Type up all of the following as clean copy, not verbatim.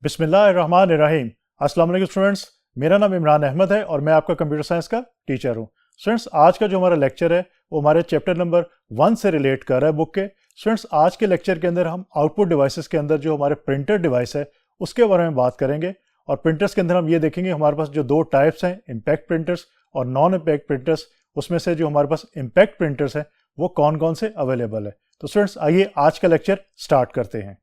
बिस्मिल्लाहिर्रहमानिर्रहीम। अस्सलाम वालेकुम स्टूडेंट्स, मेरा नाम इमरान अहमद है और मैं आपका कंप्यूटर साइंस का टीचर हूं। स्टूडेंट्स, आज का जो हमारा लेक्चर है वो हमारे चैप्टर नंबर 1 से रिलेट कर रहा है बुक के। स्टूडेंट्स, आज के लेक्चर के अंदर हम आउटपुट डिवाइसेस के अंदर जो हमारे प्रिंटर डिवाइस है उसके बारे में बात करेंगे। और प्रिंटर्स के अंदर हम ये देखेंगे हमारे पास जो दो टाइप्स हैं, इम्पैक्ट प्रिंटर्स और नॉन इम्पैक्ट प्रिंटर्स। उसमें से जो हमारे पास इम्पैक्ट प्रिंटर्स हैं वो कौन कौन से अवेलेबल है। तो स्टूडेंट्स, आइए आज का लेक्चर स्टार्ट करते हैं।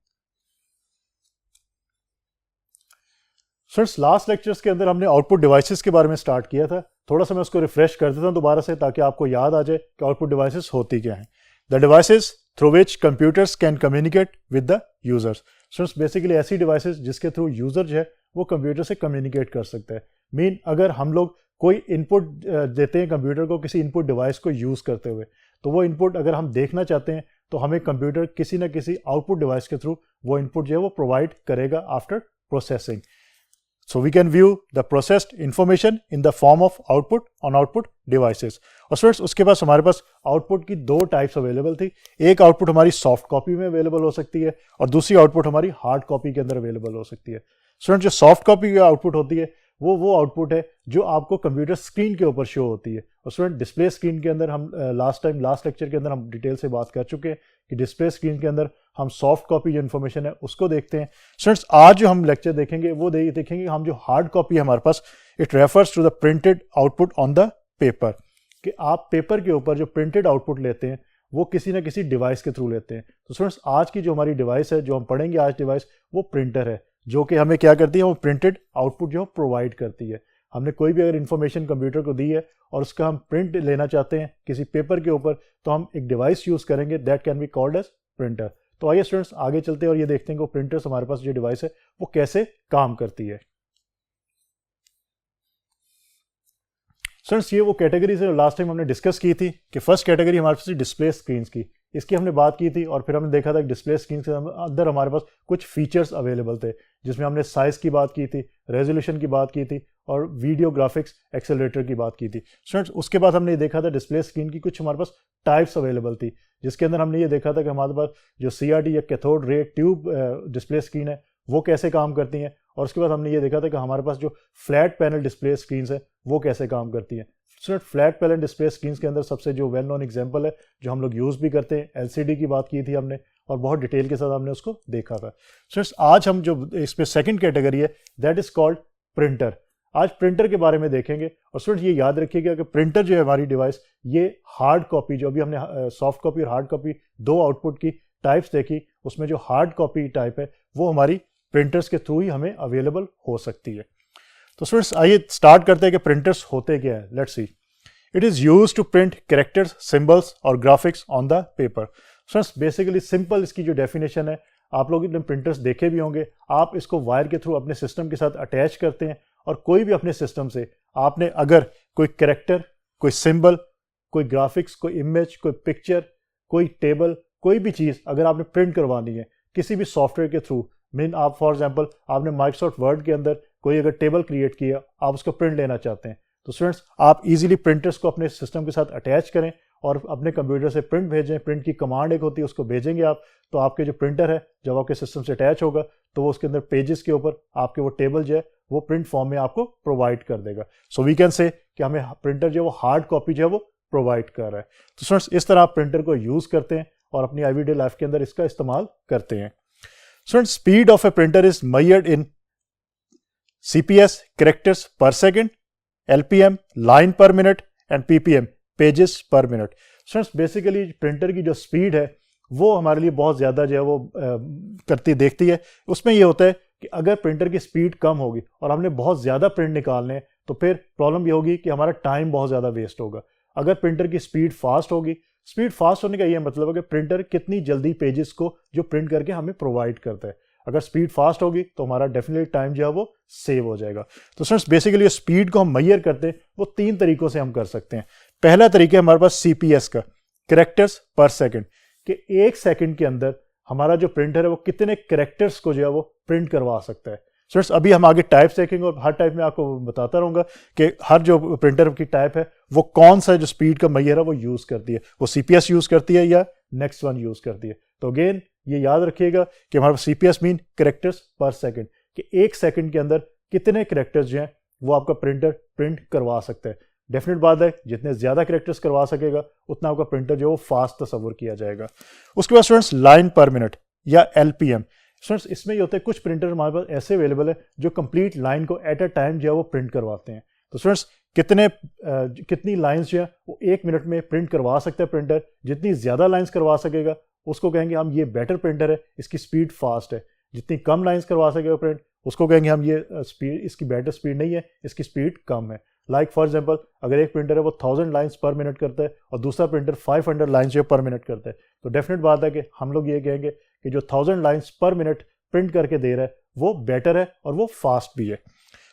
स्टूडेंट्स, लास्ट लेक्चर्स के अंदर हमने आउटपुट डिवाइसेस के बारे में स्टार्ट किया था। थोड़ा सा मैं उसको रिफ्रेश कर देता हूं दोबारा से ताकि आपको याद आ जाए कि आउटपुट डिवाइसेस होती क्या हैं। The devices through which computers can communicate with the users. Students, basically ऐसी डिवाइसेस जिसके थ्रू यूजर जो है वो कंप्यूटर से कम्युनिकेट कर सकता है। मीन अगर हम लोग कोई इनपुट देते हैं कंप्यूटर को किसी इनपुट डिवाइस को यूज करते हुए, तो वो इनपुट अगर हम देखना चाहते हैं तो हमें कंप्यूटर किसी ना किसी आउटपुट डिवाइस के थ्रू वो इनपुट जो है वो प्रोवाइड करेगा after processing. So we can view the processed information in the form of output on output devices. और स्टूडेंट्स, उसके पास हमारे पास आउटपुट की दो टाइप्स अवेलेबल थी। एक आउटपुट हमारी सॉफ्ट कॉपी में अवेलेबल हो सकती है और दूसरी आउटपुट हमारी हार्ड कॉपी के अंदर अवेलेबल हो सकती है। स्टूडेंट, जो सॉफ्ट कॉपी की आउटपुट होती है वो आउटपुट है जो आपको कंप्यूटर स्क्रीन के ऊपर शो होती है। और स्टूडेंट, डिस्प्ले स्क्रीन के अंदर हम लास्ट लेक्चर के अंदर हम डिटेल से बात कर चुके हैं कि डिस्प्ले स्क्रीन के अंदर हम सॉफ्ट कॉपी जो इन्फॉर्मेशन है उसको देखते हैं। स्टूडेंट्स, आज जो हम लेक्चर देखेंगे वो देखेंगे हम जो हार्ड कॉपी है हमारे पास, it refers to the printed output on the paper. कि आप पेपर के ऊपर जो प्रिंटेड आउटपुट लेते हैं वो किसी ना किसी डिवाइस के थ्रू लेते हैं। तो स्टूडेंट्स, आज की जो हमारी डिवाइस है, जो हम पढ़ेंगे आज डिवाइस, वो प्रिंटर है जो कि हमें क्या करती है, वो प्रिंटेड आउटपुट जो प्रोवाइड करती है। हमने कोई भी अगर इन्फॉर्मेशन कंप्यूटर को दी है और उसका हम प्रिंट लेना चाहते हैं किसी पेपर के ऊपर, तो हम एक डिवाइस यूज करेंगे, that can be called as printer. तो आइए स्टूडेंट्स आगे चलते हैं और ये देखते हैं कि वो प्रिंटर्स हमारे पास जो डिवाइस है वो कैसे काम करती है। स्टूडेंट्स, ये वो कैटेगरीज है लास्ट टाइम हमने डिस्कस की थी कि फर्स्ट कैटेगरी हमारे पास डिस्प्ले स्क्रीन्स की, इसकी हमने बात की थी और फिर हमने देखा था कि डिस्प्ले स्क्रीन के अंदर हमारे पास कुछ फीचर्स अवेलेबल थे, जिसमें हमने साइज की बात की थी, रेजोल्यूशन की बात की थी और वीडियो ग्राफिक्स एक्सेलरेटर की बात की थी। स्टूडेंट्स, उसके बाद हमने ये देखा था डिस्प्ले स्क्रीन की कुछ हमारे पास टाइप्स अवेलेबल थी, जिसके अंदर हमने ये देखा था कि हमारे पास जो CRT या cathode ray tube display screen है वो कैसे काम करती हैं। और उसके बाद हमने ये देखा था कि हमारे पास जो फ्लैट पैनल डिस्प्ले स्क्रीन है वो कैसे काम करती हैं। Student, flat panel display screen के अंदर सबसे जो वेल नोन एग्जांपल है जो हम लोग यूज़ भी करते हैं, LCD की बात की थी हमने और बहुत डिटेल के साथ हमने उसको देखा था। स्टूडेंट्स, आज हम जो इसमें सेकंड कैटेगरी है दैट इज कॉल्ड प्रिंटर। आज प्रिंटर के बारे में देखेंगे। और स्टूडेंट, ये याद रखिएगा कि प्रिंटर जो है हमारी डिवाइस, ये हार्ड कॉपी जो अभी हमने सॉफ्ट कॉपी और हार्ड कॉपी दो आउटपुट की टाइप्स देखी, उसमें जो हार्ड कॉपी टाइप है वो हमारी प्रिंटर्स के थ्रू ही हमें अवेलेबल हो सकती है। तो स्टूडेंट्स, आइए स्टार्ट करते हैं कि प्रिंटर्स होते क्या है। Let's see. It is use to print characters, symbols और graphics on the paper. Students, basically simple इसकी जो डेफिनेशन है, आप लोग अपने प्रिंटर्स देखे भी होंगे, आप इसको वायर के थ्रू अपने सिस्टम के साथ अटैच करते हैं और कोई भी अपने सिस्टम से आपने अगर कोई कैरेक्टर, कोई सिंबल, कोई ग्राफिक्स, कोई इमेज, कोई पिक्चर, कोई टेबल, कोई भी चीज़ अगर आपने प्रिंट करवानी है किसी भी सॉफ्टवेयर के थ्रू, मीन आप फॉर एग्जांपल आपने माइक्रोसॉफ्ट वर्ड के अंदर कोई अगर टेबल क्रिएट किया, आप उसको प्रिंट लेना चाहते हैं, तो स्टूडेंट्स आप इजीली प्रिंटर्स को अपने सिस्टम के साथ अटैच करें और अपने कंप्यूटर से प्रिंट भेजें। प्रिंट की कमांड एक होती है, उसको भेजेंगे आप, तो आपके जो प्रिंटर है जब आपके सिस्टम से अटैच होगा तो वो उसके अंदर पेजेस के ऊपर आपके वो टेबल जो है वो प्रिंट फॉर्म में आपको प्रोवाइड कर देगा। सो वी कैन से कि हमें प्रिंटर जो है वो हार्ड कॉपी जो है वो प्रोवाइड कर रहा है। तो स्टूडेंट्स, इस तरह आप प्रिंटर को यूज करते हैं और अपनी एवरीडे लाइफ के अंदर इसका इस्तेमाल करते हैं। Students, speed of a printer is measured in CPS characters per second, LPM line per minute and PPM pages per minute. Students, basically printer की जो स्पीड है वो हमारे लिए बहुत ज़्यादा जो है वो देखती है। उसमें ये होता है कि अगर प्रिंटर की स्पीड कम होगी और हमने बहुत ज़्यादा प्रिंट निकालने हैं तो फिर प्रॉब्लम ये होगी कि हमारा टाइम बहुत ज़्यादा वेस्ट होगा। अगर प्रिंटर की स्पीड फास्ट होगी, स्पीड फास्ट होने का ये मतलब है कि प्रिंटर कितनी जल्दी पेजेस को जो प्रिंट करके हमें प्रोवाइड करता है। अगर स्पीड फास्ट होगी तो हमारा डेफिनेटली टाइम जो है वो सेव हो जाएगा। तो स्टूडेंट्स, बेसिकली स्पीड को हम मेजर करते हैं वो तीन तरीकों से हम कर सकते हैं। पहला तरीका है हमारे पास CPS का, कैरेक्टर्स पर सेकेंड, कि एक सेकंड के अंदर हमारा जो प्रिंटर है वो कितने कैरेक्टर्स को जो है वो प्रिंट करवा सकता है। स्टूडेंट्स, अभी हम आगे टाइप्स देखेंगे और हर टाइप में आपको बताता रहूंगा कि हर जो प्रिंटर की टाइप है वो कौन सा जो स्पीड का मेजर है वो यूज करती है, वो CPS यूज करती है या नेक्स्ट वन यूज करती है। तो अगेन ये याद रखिएगा कि हमारे पास CPS मीन कैरेक्टर्स पर सेकंड, कि 1 सेकंड के अंदर कितने कैरेक्टर्स जो हैं वो आपका प्रिंटर प्रिंट करवा सकता है। डेफिनेट बात है, जितने ज़्यादा कैरेक्टर्स करवा सकेगा उतना आपका प्रिंटर जो है वो फास्ट तस्वर किया जाएगा। उसके बाद स्टूडेंट्स लाइन पर मिनट या LPM। स्टूडेंट्स इसमें ये होता है कुछ प्रिंटर हमारे पास ऐसे अवेलेबल है जो कंप्लीट लाइन को एट अ टाइम जो है वो प्रिंट करवाते हैं। तो स्टूडेंट्स कितनी लाइंस जो है वो 1 मिनट में प्रिंट करवा सकता है प्रिंटर। जितनी ज़्यादा लाइंस करवा सकेगा उसको कहेंगे हम ये बेटर प्रिंटर है, इसकी स्पीड फास्ट है। जितनी कम लाइंस करवा सकेगा प्रिंट उसको कहेंगे हम ये स्पीड, इसकी बेटर स्पीड नहीं है, इसकी स्पीड कम है। लाइक फॉर एग्जांपल अगर एक प्रिंटर है वो 1000 लाइंस पर मिनट करता है और दूसरा प्रिंटर 500 लाइंस जो पर मिनट करता है, तो डेफिनेट बात है कि हम लोग ये कहेंगे कि जो 1000 लाइंस पर मिनट प्रिंट करके दे रहा है वो बेटर है और वो फास्ट भी है।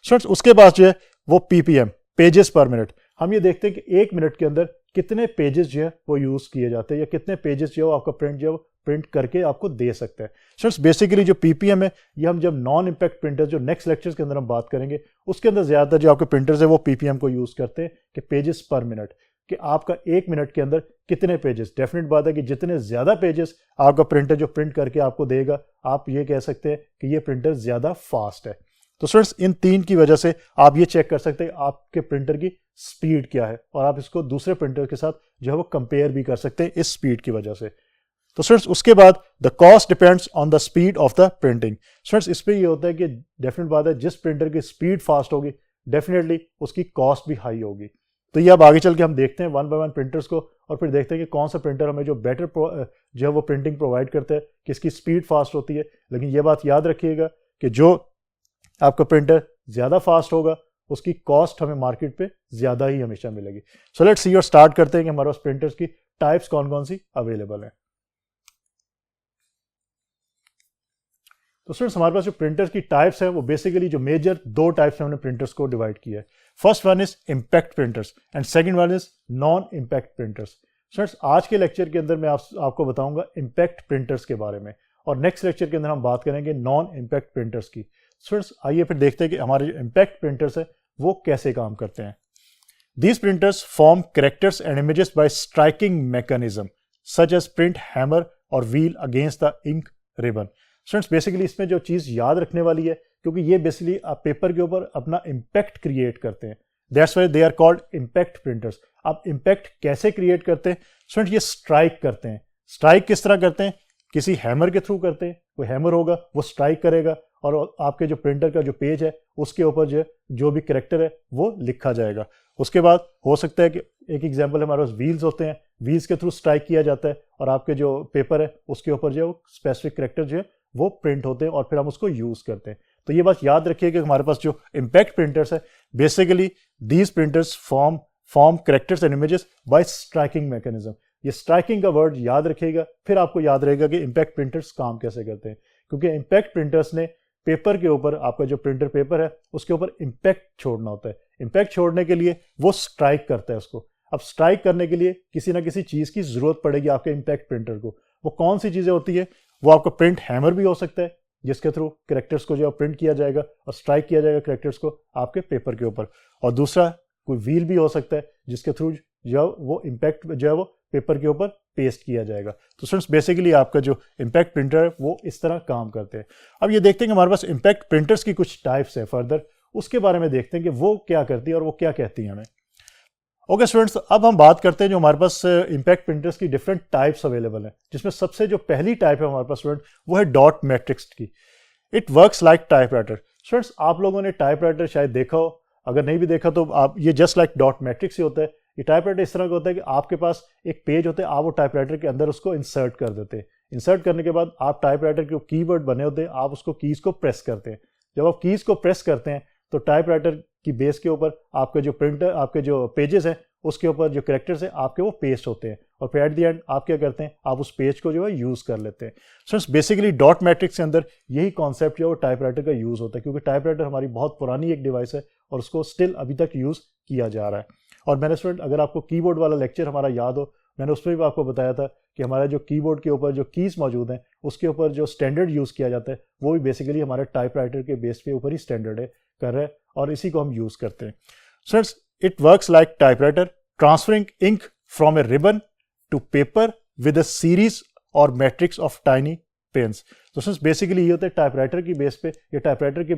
स्टूडेंट्स उसके बाद जो है वो PPM पेजेस पर मिनट। हम ये देखते हैं कि 1 मिनट के अंदर कितने पेजेस जो है वो यूज़ किए जाते हैं या कितने पेजेस जो है आपका प्रिंट जो है वो प्रिंट करके आपको दे सकता है। स्टूडेंट्स बेसिकली जो PPM है ये हम जब नॉन इम्पैक्ट प्रिंटर जो नेक्स्ट लेक्चर्स के अंदर हम बात करेंगे उसके अंदर ज़्यादातर जो आपके प्रिंटर्स है वो PPM को यूज़ करते हैं कि पेजेस पर मिनट, कि आपका 1 मिनट के अंदर कितने पेजेस। डेफिनेट बात है कि जितने ज़्यादा पेजेस आपका प्रिंटर जो प्रिंट करके आपको देगा आप ये कह सकते हैं कि ये प्रिंटर ज़्यादा फास्ट है। तो स्टूडेंट्स इन 3 की वजह से आप ये चेक कर सकते हैं आपके प्रिंटर की स्पीड क्या है और आप इसको दूसरे प्रिंटर के साथ जो है वो कंपेयर भी कर सकते हैं इस स्पीड की वजह से। तो स्टूडेंट्स उसके बाद the cost depends on the speed of the printing. Students इस पे ये होता है कि डेफिनेट बात है जिस प्रिंटर की स्पीड फास्ट होगी डेफिनेटली उसकी कॉस्ट भी हाई होगी। तो ये अब आगे चल के हम देखते हैं 1 बाय 1 प्रिंटर्स को और फिर देखते हैं कि कौन सा प्रिंटर हमें जो बेटर जो है वो प्रिंटिंग प्रोवाइड करता है, किसकी स्पीड फास्ट होती है। लेकिन ये बात याद रखिएगा कि जो आपका प्रिंटर ज़्यादा फास्ट होगा उसकी कॉस्ट हमें मार्केट पे ज़्यादा ही हमेशा मिलेगी। सो लेट्स सी और स्टार्ट करते हैं कि हमारे पास प्रिंटर्स की टाइप्स कौन कौन सी अवेलेबल है। तो स्टूडेंट्स हमारे पास जो प्रिंटर्स की टाइप्स है वो बेसिकली जो मेजर 2 टाइप्स में हमने प्रिंटर्स को डिवाइड किया है। First one is impact printers and second one is non impact printers. Students आज के लेक्चर के अंदर मैं आपको बताऊंगा इम्पैक्ट प्रिंटर्स के बारे में और नेक्स्ट लेक्चर के अंदर हम बात करेंगे नॉन इम्पैक्ट प्रिंटर्स की। स्टूडेंट्स आइए फिर देखते हैं कि हमारे जो इम्पैक्ट प्रिंटर्स है वो कैसे काम करते हैं। These printers form characters and images by striking mechanism such as print hammer or wheel against the ink ribbon। Students basically इसमें जो चीज़ याद रखने वाली है क्योंकि ये बेसिकली आप पेपर के ऊपर अपना इम्पैक्ट क्रिएट करते हैं, that's why they are called impact printers. आप इम्पैक्ट कैसे क्रिएट करते हैं स्टूडेंट? ये स्ट्राइक करते हैं। स्ट्राइक किस तरह करते हैं? किसी हैमर के थ्रू करते हैं। कोई हैमर होगा वो स्ट्राइक करेगा और आपके जो प्रिंटर का जो पेज है उसके ऊपर जो भी कैरेक्टर है वो लिखा जाएगा। उसके बाद हो सकता है कि एक एग्जांपल हमारे पास व्हील्स होते हैं, व्हील्स के थ्रू स्ट्राइक किया जाता है और आपके जो पेपर है उसके ऊपर जो स्पेसिफिक कैरेक्टर जो है वो प्रिंट होते हैं और फिर हम उसको यूज़ करते हैं। तो ये बात याद रखिए कि हमारे पास जो इम्पैक्ट प्रिंटर्स है basically these printers form characters and images bye striking mechanism. ये स्ट्राइकिंग का वर्ड याद रखिएगा, फिर आपको याद रहेगा कि इम्पैक्ट प्रिंटर्स काम कैसे करते हैं। क्योंकि इम्पैक्ट प्रिंटर्स ने पेपर के ऊपर, आपका जो प्रिंटर पेपर है उसके ऊपर इम्पैक्ट छोड़ना होता है। इम्पैक्ट छोड़ने के लिए वो स्ट्राइक करता है उसको। अब स्ट्राइक करने के लिए किसी ना किसी चीज़ की ज़रूरत पड़ेगी आपके इम्पैक्ट प्रिंटर को। वो कौन सी चीज़ें होती है? वो आपका प्रिंट हैमर भी हो सकता है जिसके थ्रू कैरेक्टर्स को जो है प्रिंट किया जाएगा और स्ट्राइक किया जाएगा कैरेक्टर्स को आपके पेपर के ऊपर। और दूसरा कोई व्हील भी हो सकता है जिसके थ्रू जो वो इम्पैक्ट जो है वो पेपर के ऊपर पेस्ट किया जाएगा। तो स्टूडेंट्स बेसिकली आपका जो इम्पैक्ट प्रिंटर है वो इस तरह काम करते हैं। अब ये देखते हैं कि हमारे पास इम्पैक्ट प्रिंटर्स की कुछ टाइप्स है फर्दर, उसके बारे में देखते हैं कि वो क्या करती है और वो क्या कहती हैं हमें। ओके स्टूडेंट्स, अब हम बात करते हैं जो हमारे पास इम्पैक्ट प्रिंटर्स की डिफरेंट टाइप्स अवेलेबल हैं, जिसमें सबसे जो पहली टाइप है हमारे पास स्टूडेंट वो है डॉट मैट्रिक्स की। It works like typewriter. Students आप लोगों ने टाइपराइटर शायद देखा हो, अगर नहीं भी देखा तो आप ये जस्ट लाइक डॉट मैट्रिक्स ही होता है। ये टाइपराइटर इस तरह का होता है कि आपके पास एक पेज होता है, आप वो टाइपराइटर के अंदर उसको इंसर्ट कर देते हैं। इंसर्ट करने के बाद आप टाइपराइटर के कीवर्ड बने होते हैं, आप उसको कीज़ को प्रेस करते हैं। जब आप कीज़ को प्रेस करते हैं तो टाइपराइटर की बेस के ऊपर आपके जो प्रिंटर, आपके जो पेजेस हैं उसके ऊपर जो कैरेक्टर्स हैं आपके वो पेस्ट होते हैं और फिर एट द एंड आप क्या करते हैं, आप उस पेज को जो है यूज़ कर लेते हैं। सो बेसिकली डॉट मैट्रिक्स के अंदर यही कॉन्सेप्ट जो है वो टाइपराइटर का यूज़ होता है, क्योंकि टाइपराइटर हमारी बहुत पुरानी एक डिवाइस है और उसको स्टिल अभी तक यूज़ किया जा रहा है। और मैंने स्टूडेंट, अगर आपको कीबोर्ड वाला लेक्चर हमारा याद हो, मैंने उसमें भी आपको बताया था कि हमारा जो कीबोर्ड के ऊपर जो कीज़ मौजूद हैं उसके ऊपर जो स्टैंडर्ड यूज़ किया जाता है वो भी बेसिकली हमारे टाइपराइटर के बेस के ऊपर ही स्टैंडर्ड है कर रहे हैं और इसी को हम यूज़ करते हैं। Students it works like typewriter, transferring ink from a ribbon to paper with a series or matrix of tiny pins. तो सिंस बेसिकली ये होता है टाइपराइटर की बेस पे, ये टाइपराइटर के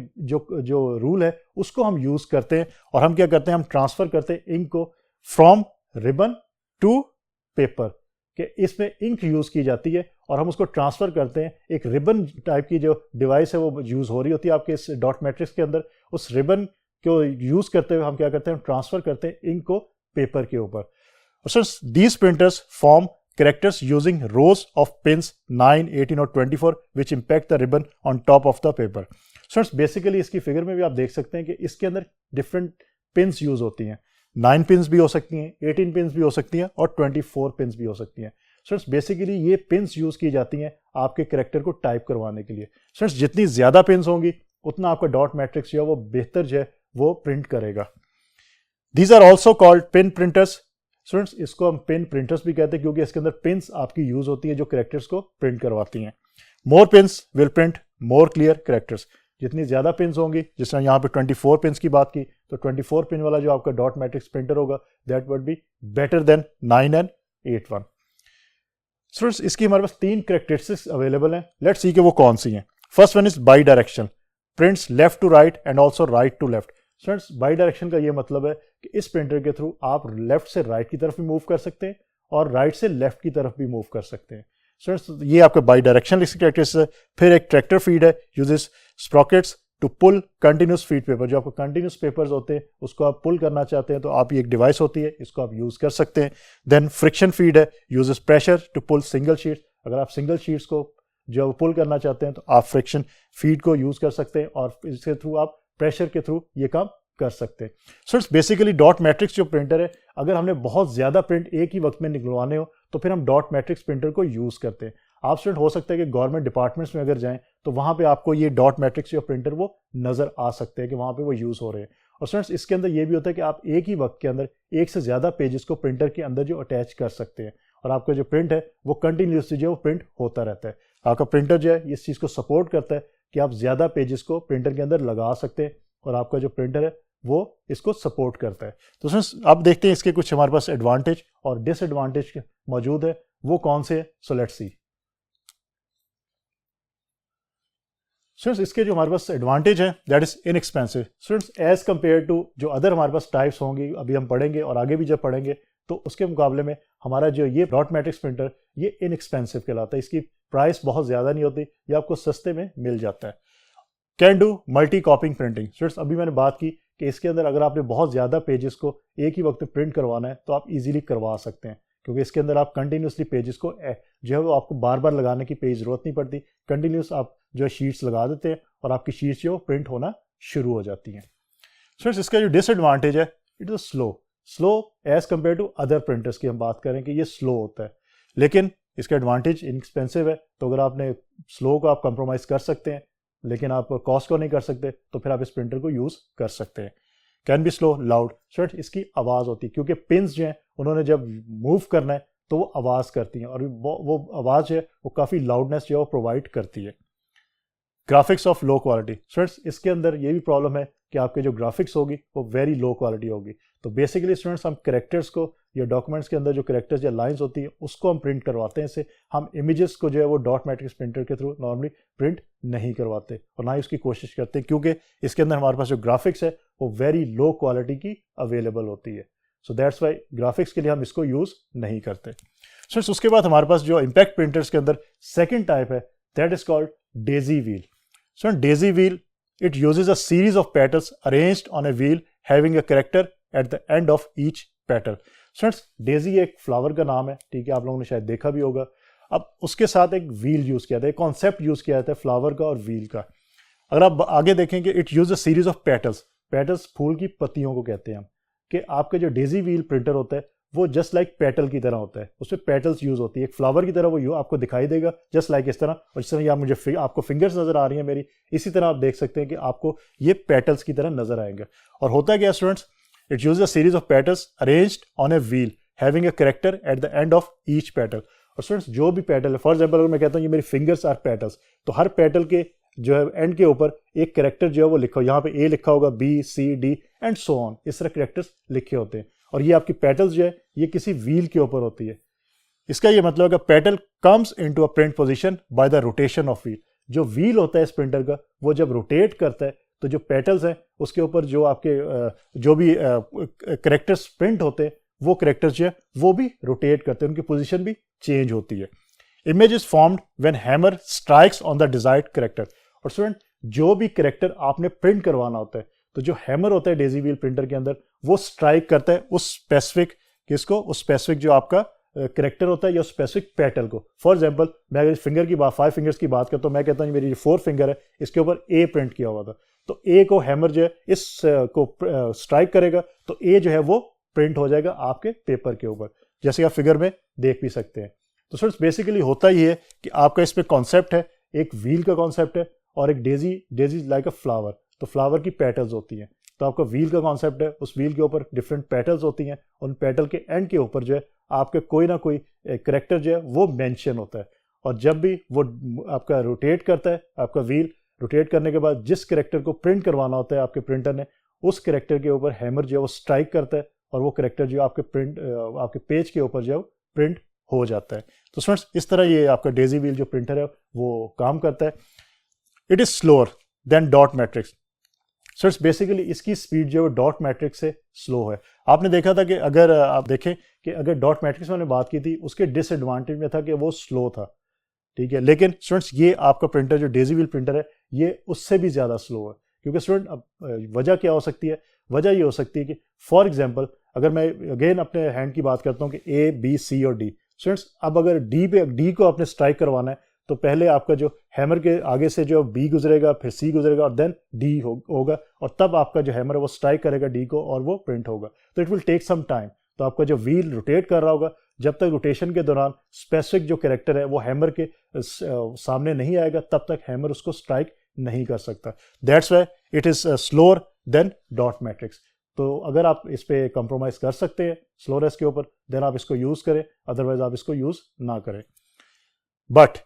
जो रूल है उसको हम यूज़ करते हैं और हम क्या करते हैं, हम ट्रांसफ़र करते हैं इंक को फ्रॉम रिबन टू पेपर, कि इसमें इंक यूज़ की जाती है और हम उसको ट्रांसफ़र करते हैं। एक रिबन टाइप की जो डिवाइस है वो यूज़ हो रही होती है आपके इस डॉट मैट्रिक्स के अंदर। उस रिबन को यूज़ करते हुए हम क्या करते हैं, हम ट्रांसफ़र करते हैं इंक को पेपर के ऊपर। So these printers form characters using rows of pins 9, 18 और 24 which impact the ribbon on top of the paper. So basically इसकी फिगर में भी आप देख सकते हैं कि इसके अंदर डिफरेंट पिन्स यूज होती हैं। 9 पिन्स भी हो सकती हैं, 18 पिन्स भी हो सकती हैं और 24 पिन्स भी हो सकती हैं। सो बेसिकली ये पिन्स यूज की जाती हैं आपके करेक्टर को टाइप करवाने के लिए। सो जितनी ज़्यादा पिन्स होंगी उतना आपका डॉट मैट्रिक्स जो है वो बेहतर जो है वो प्रिंट करेगा। These are also called pin printers. Students इसको हम पिन प्रिंटर्स भी कहते हैं क्योंकि इसके अंदर पिन्स आपकी यूज होती है जो करेक्टर्स को प्रिंट करवाती हैं। More pins will print more clear characters. जितनी ज्यादा पिन्स होंगी, जिस तरह यहाँ पे 24 पिन्स की बात की, तो 24 पिन वाला जो आपका डॉट मैट्रिक्स प्रिंटर होगा that would be better than 9 and 8 one. Students इसकी हमारे पास 3 करेक्टरिस्टिक्स अवेलेबल हैं। लेट्स सी कि वो कौन सी हैं। First one is bi direction, prints left to right and also right to left. Students bi direction का ये मतलब है कि इस प्रिंटर के थ्रू आप लेफ्ट से राइट की तरफ भी मूव कर सकते हैं और राइट से लेफ्ट की तरफ भी मूव कर सकते हैं। स्टूडेंट्स ये आपका बाई डायरेक्शन कैरेक्टरिस्टिक्स है। फिर एक ट्रैक्टर फीड है, uses sprockets to pull continuous feed paper. जो आपको कंटिन्यूस पेपर्स होते हैं उसको आप पुल करना चाहते हैं तो आप ये एक डिवाइस होती है, इसको आप यूज कर सकते हैं। देन फ्रिक्शन फीड है, uses pressure to pull single sheets. अगर आप सिंगल शीट्स को जो पुल करना चाहते हैं तो आप फ्रिक्शन फीड को यूज कर सकते हैं और इसके थ्रू आप प्रेशर के थ्रू ये काम कर सकते हैं। So it's basically dot matrix जो प्रिंटर है, अगर हमने बहुत ज़्यादा प्रिंट एक ही वक्त में निकलवाने हो तो फिर हम डॉट मैट्रिक्स प्रिंटर को यूज़ करते हैं। आप स्टूडेंट हो सकता है कि गवर्नमेंट डिपार्टमेंट्स में अगर जाएं तो वहाँ पे आपको ये डॉट मैट्रिक्स जो प्रिंटर वो नज़र आ सकते हैं कि वहाँ पे वो यूज़ हो रहे हैं। और स्टूडेंट्स इसके अंदर ये भी होता है कि आप एक ही वक्त के अंदर एक से ज़्यादा पेजेस को प्रिंटर के अंदर जो अटैच कर सकते हैं और आपका जो प्रिंट है वो कंटिन्यूसली जो है वो प्रिंट होता रहता है। आपका प्रिंटर जो है इस चीज़ को सपोर्ट करता है कि आप ज़्यादा पेजेस को प्रिंटर के अंदर लगा सकते हैं और आपका जो प्रिंटर है वो इसको सपोर्ट करता है। तो स्टूडेंट्स अब देखते हैं इसके कुछ हमारे पास एडवांटेज और डिसएडवांटेज मौजूद है, वो कौन से है। So let's see. स्टूडेंट्स इसके जो हमारे पास एडवांटेज है that is inexpensive. Students as compare to जो अदर हमारे पास टाइप्स होंगी, अभी हम पढ़ेंगे और आगे भी जब पढ़ेंगे, तो उसके मुकाबले में हमारा जो ये डॉट मैट्रिक्स प्रिंटर ये इनएक्सपेंसिव कहलाता है। इसकी प्राइस बहुत ज़्यादा नहीं होती, ये आपको सस्ते में मिल जाता है। Can do multi कॉपिंग printing. Students अभी मैंने बात की कि इसके अंदर अगर आपने बहुत ज़्यादा पेजेस को एक ही वक्त में प्रिंट करवाना है तो आप इजीली करवा सकते हैं क्योंकि इसके अंदर आप कंटिन्यूसली पेजेस को जो है वो आपको बार बार लगाने की पेज जरूरत नहीं पड़ती। कंटिन्यूस आप जो है शीट्स लगा देते हैं और आपकी शीट्स जो प्रिंट होना शुरू हो जाती हैं। स्टूडेंट्स इसका जो डिसएडवांटेज है it is slow as compare to other printers की हम बात करें कि ये स्लो होता है, लेकिन इसका एडवांटेज इनएक्सपेंसिव है। तो अगर आपने स्लो को आप कंप्रोमाइज़ कर सकते हैं लेकिन आप कॉस्ट को नहीं कर सकते तो फिर आप इस प्रिंटर को यूज़ कर सकते हैं। Can be slow loud. Student इसकी आवाज़ होती है क्योंकि पिन्स जो हैं उन्होंने जब मूव करना है तो वो आवाज़ करती हैं और वो आवाज़ जो है वो काफ़ी लाउडनेस जो है वो प्रोवाइड करती है। Graphics of low quality. Students इसके अंदर ये भी प्रॉब्लम है कि आपके जो ग्राफिक्स होगी वो वेरी लो क्वालिटी होगी। तो बेसिकली स्टूडेंट्स हम करेक्टर्स को या डॉक्यूमेंट्स के अंदर जो करेक्टर्स या लाइंस होती है उसको हम प्रिंट करवाते हैं। इससे हम इमेजेस को जो है वो डॉट मैट्रिक्स प्रिंटर के थ्रू नॉर्मली प्रिंट नहीं करवाते और ना ही उसकी कोशिश करते क्योंकि इसके अंदर हमारे पास जो ग्राफिक्स है वो वेरी लो क्वालिटी की अवेलेबल होती है। सो दैट्स वाई ग्राफिक्स के लिए हम इसको यूज़ नहीं करते। स्टूडेंट्स उसके बाद हमारे पास जो इम्पैक्ट प्रिंटर्स के अंदर सेकेंड टाइप है that is called Daisy wheel. So daisy wheel, it uses a series of petals arranged on a wheel having a character at the end of each petal. Students, daisy एक flower का नाम है, ठीक है, आप लोगों ने शायद देखा भी होगा। अब उसके साथ एक व्हील यूज किया था, एक कॉन्सेप्ट यूज किया जाता है फ्लावर का और व्हील का। अगर आप आगे देखेंगे it use a series of petals. Petals फूल की पत्तियों को कहते हैं हम, कि आपका जो डेजी व्हील प्रिंटर होता है वो जस्ट लाइक पेटल की तरह होता है, उसमें पेटल्स यूज होती है। एक फ्लावर की तरह वो आपको दिखाई देगा जस्ट लाइक इस तरह, और जिस तरह ये मुझे आपको फिंगर्स नजर आ रही है मेरी, इसी तरह आप देख सकते हैं कि आपको ये पेटल्स की तरह नजर आएंगे। और होता क्या students, it use a series of petals arranged on a wheel having a character at the end of each petal. और स्टूडेंट्स जो भी पेटल है, फॉर एग्जाम्पल अगर मैं कहता हूँ ये मेरी फिंगर्स आर पेटल्स, तो हर पेटल के जो है एंड के ऊपर एक कैरेक्टर जो है वो लिखा हो, यहाँ पे ए लिखा होगा, B C D and so on, इस तरह कैरेक्टर्स लिखे होते हैं। और ये आपकी पेटल्स जो है ये किसी व्हील के ऊपर होती है। इसका ये मतलब है petal comes into a print position by the rotation of wheel. जो व्हील होता है इस प्रिंटर का वो जब रोटेट करता है तो जो पेटल्स हैं उसके ऊपर जो आपके जो भी करेक्टर्स प्रिंट होते हैं वो करेक्टर्स जो है वो भी रोटेट करते हैं, उनकी पोजीशन भी चेंज होती है। Image is formed when hammer strikes on the desired character. और स्टूडेंट जो भी करेक्टर आपने प्रिंट करवाना होता है तो जो हैमर होता है डेजी व्हील प्रिंटर के अंदर वो स्ट्राइक करता है उस स्पेसिफिक किसको, उस स्पेसिफिक जो आपका करेक्टर होता है या स्पेसिफिक पेटल को। फॉर एग्जांपल मैं अगर फिंगर की बात 5 फिंगर्स की बात करता हूँ, मैं कहता हूँ मेरी जो 4 फिंगर है इसके ऊपर ए प्रिंट किया हुआ था, तो ए को हैमर जो है इस को स्ट्राइक करेगा तो ए जो है वो प्रिंट हो जाएगा आपके पेपर के ऊपर, जैसे आप फिगर में देख भी सकते हैं। तो स्टूडेंट्स बेसिकली होता ही है कि आपका इस पे कॉन्सेप्ट है, एक व्हील का कॉन्सेप्ट है और एक डेजी लाइक अ फ्लावर, तो फ्लावर की पेटल्स होती हैं। तो आपका व्हील का कॉन्सेप्ट है, उस व्हील के ऊपर डिफरेंट पेटल्स होती हैं, उन पेटल के एंड के ऊपर जो है आपके कोई ना कोई करेक्टर जो है वो मेंशन होता है। और जब भी वो आपका रोटेट करता है, आपका व्हील रोटेट करने के बाद जिस करेक्टर को प्रिंट करवाना होता है आपके प्रिंटर ने, उस करेक्टर के ऊपर हैमर जो है वो स्ट्राइक करता है और वो करेक्टर जो आपके पेज के ऊपर जो है प्रिंट हो जाता है। तो स्टूडेंट्स इस तरह ये आपका डेजी व्हील जो प्रिंटर है वो काम करता है। It is slower then dot matrix. Students basically इसकी स्पीड जो है डॉट मैट्रिक्स से स्लो है। आपने देखा था कि अगर आप देखें कि अगर डॉट मैट्रिक्स में बात की थी उसके डिसएडवांटेज में था कि वो स्लो था, ठीक है, लेकिन स्टूडेंट्स ये आपका प्रिंटर जो डेजी व्हील प्रिंटर है ये उससे भी ज़्यादा स्लो है। क्योंकि स्टूडेंट अब वजह क्या हो सकती है, वजह ये हो सकती है कि फॉर एग्जांपल अगर मैं अगेन अपने हैंड की बात करता हूँ कि ए बी सी और डी, स्टूडेंट्स अब अगर डी को आपने स्ट्राइक करवाना है तो पहले आपका जो हैमर के आगे से जो बी गुजरेगा, फिर सी गुजरेगा और देन डी होगा और तब आपका जो हैमर है वो स्ट्राइक करेगा डी को और वो प्रिंट होगा। तो it will take some time. तो आपका जो व्हील रोटेट कर रहा होगा, जब तक रोटेशन के दौरान स्पेसिफिक जो कैरेक्टर है वो हैमर के सामने नहीं आएगा तब तक हैमर उसको स्ट्राइक नहीं कर सकता। That's why it is slower then dot matrix. तो अगर आप इस पे कंप्रोमाइज कर सकते हैं स्लोनेस के ऊपर देन आप इसको यूज करें, अदरवाइज आप इसको यूज ना करें। बट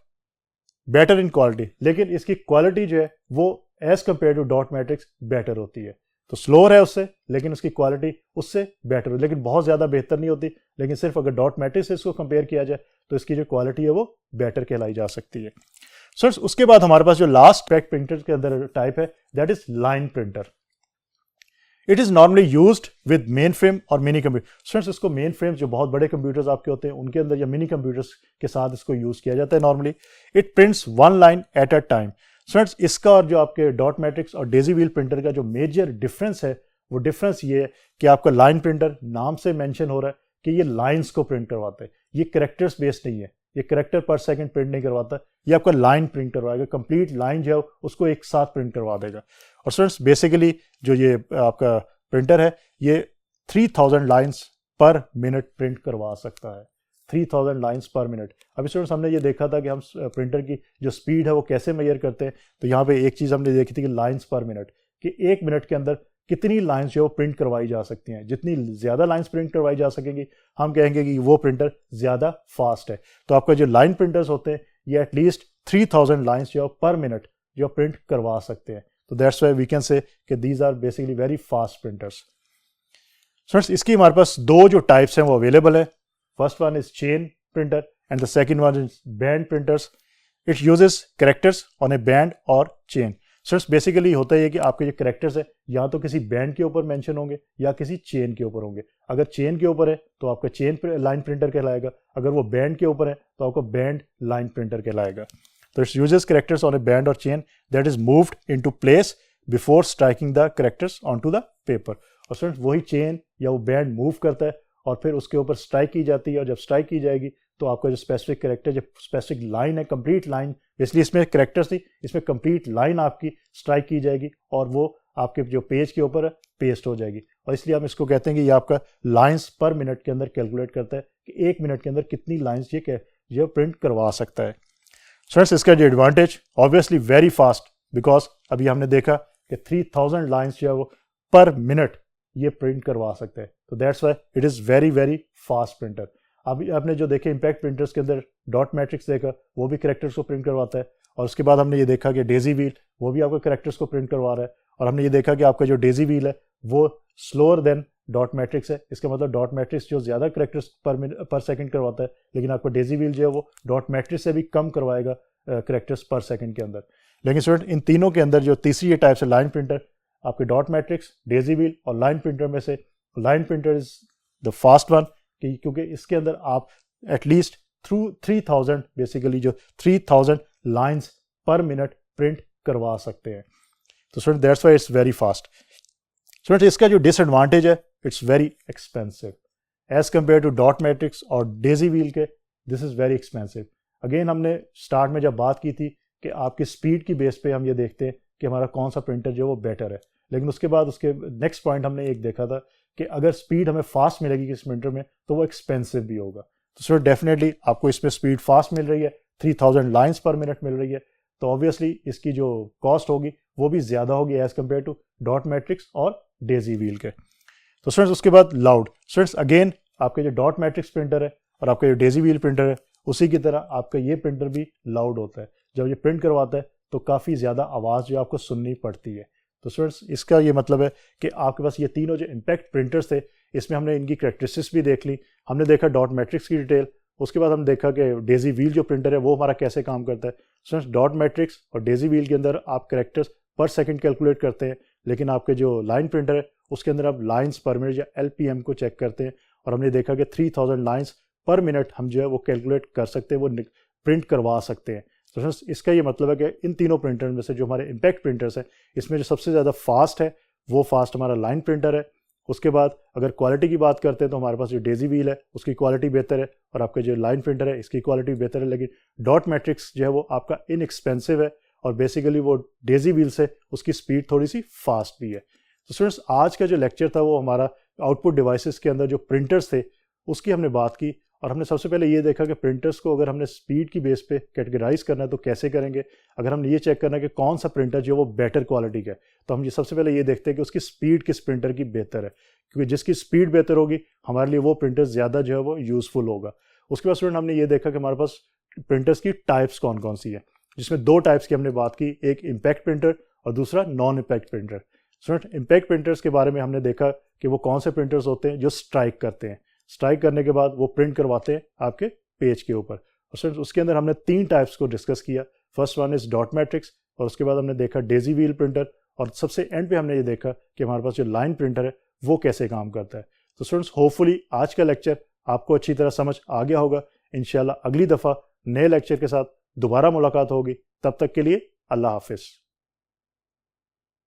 बेटर इन क्वालिटी, लेकिन इसकी क्वालिटी जो है वो as compare to dot matrix better होती है। तो स्लोअर है उससे लेकिन उसकी क्वालिटी उससे बेटर होती है, लेकिन बहुत ज़्यादा बेहतर नहीं होती। लेकिन सिर्फ अगर डॉट मैट्रिक्स से इसको कंपेयर किया जाए तो इसकी जो क्वालिटी है वो बेटर कहलाई जा सकती है। सर उसके बाद हमारे पास जो लास्ट पैक प्रिंटर के अंदर टाइप है that is line printer. It is normally used with main frame और मिनी कंप्यूटर। स्टूडेंट्स इसको मेन फ्रेम जो बहुत बड़े कंप्यूटर्स आपके होते हैं उनके अंदर या मिनी कंप्यूटर्स के साथ इसको यूज किया जाता है normally. It prints one line at a time. Students इसका और जो आपके डॉट मैट्रिक्स और डेजी व्हील प्रिंटर का जो मेजर डिफरेंस है वो डिफरेंस ये है कि आपका लाइन प्रिंटर नाम से मेंशन हो रहा है कि ये लाइंस को प्रिंट करवाता है, ये करेक्टर्स बेस्ड नहीं है, ये करेक्टर पर सेकंड प्रिंट नहीं करवाता, ये आपका लाइन प्रिंट करवाएगा, कंप्लीट लाइन जो है उसको एक साथ प्रिंट करवा देगा। और स्टूडेंट्स बेसिकली जो ये आपका प्रिंटर है ये 3000 लाइंस पर मिनट प्रिंट करवा सकता है, 3000 लाइंस पर मिनट। अभी स्टूडेंट्स हमने ये देखा था कि हम प्रिंटर की जो स्पीड है वो कैसे मेजर करते हैं, तो यहाँ पे एक चीज़ हमने देखी थी कि लाइंस पर मिनट, कि एक मिनट के अंदर कितनी लाइंस जो प्रिंट करवाई जा सकती हैं। जितनी ज़्यादा लाइंस प्रिंट करवाई जा सकेंगी हम कहेंगे कि वो प्रिंटर ज़्यादा फास्ट है। तो आपका जो लाइन प्रिंटर्स होते हैं ये एटलीस्ट 3000 लाइंस जो पर मिनट जो प्रिंट करवा सकते हैं। तो that's why we can say कि these are basically very fast printers. Friends इसकी हमारे पास दो जो टाइप्स हैं वो अवेलेबल है। First one is chain printer and the second one is band printers. It uses characters on a band और chain. Students basically होता है कि आपके जो कैरेक्टर्स है या तो किसी बैंड के ऊपर मेंशन होंगे या किसी चेन के ऊपर होंगे। अगर चेन के ऊपर है तो आपका चेन लाइन प्रिंटर कहलाएगा, अगर वो बैंड के ऊपर है तो आपको बैंड लाइन प्रिंटर कहलाएगा। तो it's uses characters on a band और chain that is moved into place before striking the characters onto the paper. और स्टूडेंट्स वही चेन या वो बैंड मूव करता है और फिर उसके ऊपर स्ट्राइक की जाती है, और जब स्ट्राइक की जाएगी तो आपका जो स्पेसिफिक कैरेक्टर, जो स्पेसिफिक लाइन है, कंप्लीट लाइन, इसलिए इसमें कैरेक्टर्स थी, इसमें कंप्लीट लाइन आपकी स्ट्राइक की जाएगी और वो आपके जो पेज के ऊपर है पेस्ट हो जाएगी। और इसलिए हम इसको कहते हैं कि ये आपका लाइंस पर मिनट के अंदर कैलकुलेट करता है कि एक मिनट के अंदर कितनी लाइंस ये प्रिंट करवा सकता है। स्टूडेंट्स इसका जो advantage obviously very fast, because अभी हमने देखा कि 3000 लाइंस जो है वो पर मिनट ये प्रिंट करवा सकते हैं। तो that's why it is very very fast printer. अभी आपने जो देखे इम्पैक्ट प्रिंटर्स के अंदर डॉट मैट्रिक्स देखा, वो भी कैरेक्टर्स को प्रिंट करवाता है। और उसके बाद हमने ये देखा कि डेजी व्हील वो भी आपको कैरेक्टर्स को प्रिंट करवा रहा है। और हमने ये देखा कि आपका जो डेजी व्हील है वो स्लोअर देन डॉट मैट्रिक्स है, इसका मतलब डॉट मैट्रिक्स जो ज़्यादा करेक्टर्स पर सेकंड करवाता है, लेकिन आपका डेजी व्हील जो है वो डॉट मैट्रिक्स से भी कम करवाएगा करेक्टर्स पर सेकंड के अंदर। लेकिन स्टूडेंट इन तीनों के अंदर जो तीसरी ये टाइप्स है लाइन प्रिंटर, आपके डॉट मैट्रिक्स, डेजी व्हील और लाइन प्रिंटर में से line printer is the fast one, क्योंकि इसके अंदर आप एटलीस्ट थ्रू 3000 बेसिकली जो 3000 लाइंस पर मिनट प्रिंट करवा सकते हैं। तो student that's why it's very fast. Student इसका जो डिसएडवांटेज है, it's very expensive as compare to dot matrix और डेजी व्हील के, this is very expensive. Again हमने स्टार्ट में जब बात की थी कि आपकी स्पीड की बेस पे हम ये देखते हैं कि हमारा कौन सा प्रिंटर जो वो बेटर है, लेकिन उसके बाद उसके नेक्स्ट पॉइंट हमने एक देखा था कि अगर स्पीड हमें फास्ट मिलेगी किस प्रिंटर में तो वो एक्सपेंसिव भी होगा। तो सर डेफिनेटली आपको इसमें स्पीड फास्ट मिल रही है, 3000 लाइंस पर मिनट मिल रही है, तो ऑब्वियसली इसकी जो कॉस्ट होगी वो भी ज़्यादा होगी as compare to dot matrix और डेजी व्हील के। तो स्टूडेंट्स उसके बाद लाउड। स्टूडेंट्स अगेन आपके जो डॉट मैट्रिक्स प्रिंटर है और आपका जो डेजी व्हील प्रिंटर है, उसी की तरह आपका ये प्रिंटर भी लाउड होता है। जब ये प्रिंट करवाता है तो काफ़ी ज़्यादा आवाज़ जो आपको सुननी पड़ती है। तो स्टूडेंट्स इसका ये मतलब है कि आपके पास ये तीनों जो इम्पैक्ट प्रिंटर्स थे, इसमें हमने इनकी करैक्टरिस्टिक्स भी देख ली। हमने देखा डॉट मैट्रिक्स की डिटेल, उसके बाद हम देखा कि डेजी व्हील जो प्रिंटर है वो हमारा कैसे काम करता है। स्टूडेंट्स डॉट मैट्रिक्स और डेजी व्हील के अंदर आप कैरेक्टर्स पर सेकंड कैलकुलेट करते हैं, लेकिन आपके जो लाइन प्रिंटर है उसके अंदर आप लाइंस पर मिनट या LPM को चेक करते हैं, और हमने देखा कि 3000 लाइंस पर मिनट हम जो है वो कैलकुलेट कर सकते हैं, वो प्रिंट करवा सकते हैं। तो फ्रेंड्स इसका ये मतलब है कि इन तीनों प्रिंटर में से जो हमारे इम्पैक्ट प्रिंटर्स हैं, इसमें जो सबसे ज़्यादा फास्ट है वो फास्ट हमारा लाइन प्रिंटर है। उसके बाद अगर क्वालिटी की बात करते हैं तो हमारे पास जो डेजी व्हील है उसकी क्वालिटी बेहतर है, और आपका जो लाइन प्रिंटर है इसकी क्वालिटी बेहतर है। लेकिन डॉट मैट्रिक्स जो है वो आपका इनएक्सपेंसिव है, और बेसिकली वो डेजी व्हील से उसकी स्पीड थोड़ी सी फास्ट भी है। तो स्टूडेंट्स आज का जो लेक्चर था वो हमारा आउटपुट डिवाइसेस के अंदर जो प्रिंटर्स थे उसकी हमने बात की, और हमने सबसे पहले ये देखा कि प्रिंटर्स को अगर हमने स्पीड की बेस पे कैटेगराइज करना है तो कैसे करेंगे। अगर हमने ये चेक करना है कि कौन सा प्रिंटर जो वो बेटर क्वालिटी का है, तो हम ये सबसे पहले ये देखते हैं कि उसकी स्पीड किस प्रिंटर की बेहतर है, क्योंकि जिसकी स्पीड बेहतर होगी हमारे लिए वो प्रिंटर ज़्यादा जो है वो यूज़फुल होगा। उसके बाद स्टूडेंट हमने ये देखा कि हमारे पास प्रिंटर्स की टाइप्स कौन कौन सी है, जिसमें दो टाइप्स की हमने बात की, एक इम्पैक्ट प्रिंटर और दूसरा non impact printer. Student impact printers के बारे में हमने देखा कि वो कौन से प्रिंटर्स होते हैं जो स्ट्राइक करते हैं, स्ट्राइक करने के बाद वो प्रिंट करवाते हैं आपके पेज के ऊपर। और उसके अंदर हमने 3 टाइप्स को डिस्कस किया। First one is dot matrix, और उसके बाद हमने देखा डेजी व्हील प्रिंटर, और सबसे एंड पे हमने ये देखा कि हमारे पास जो लाइन प्रिंटर है वो कैसे काम करता है। तो स्टूडेंट्स होपफुली आज का लेक्चर आपको अच्छी तरह समझ आ गया होगा। इंशाल्लाह अगली दफ़ा नए लेक्चर के साथ दोबारा मुलाकात होगी, तब तक के लिए अल्लाह हाफिज़।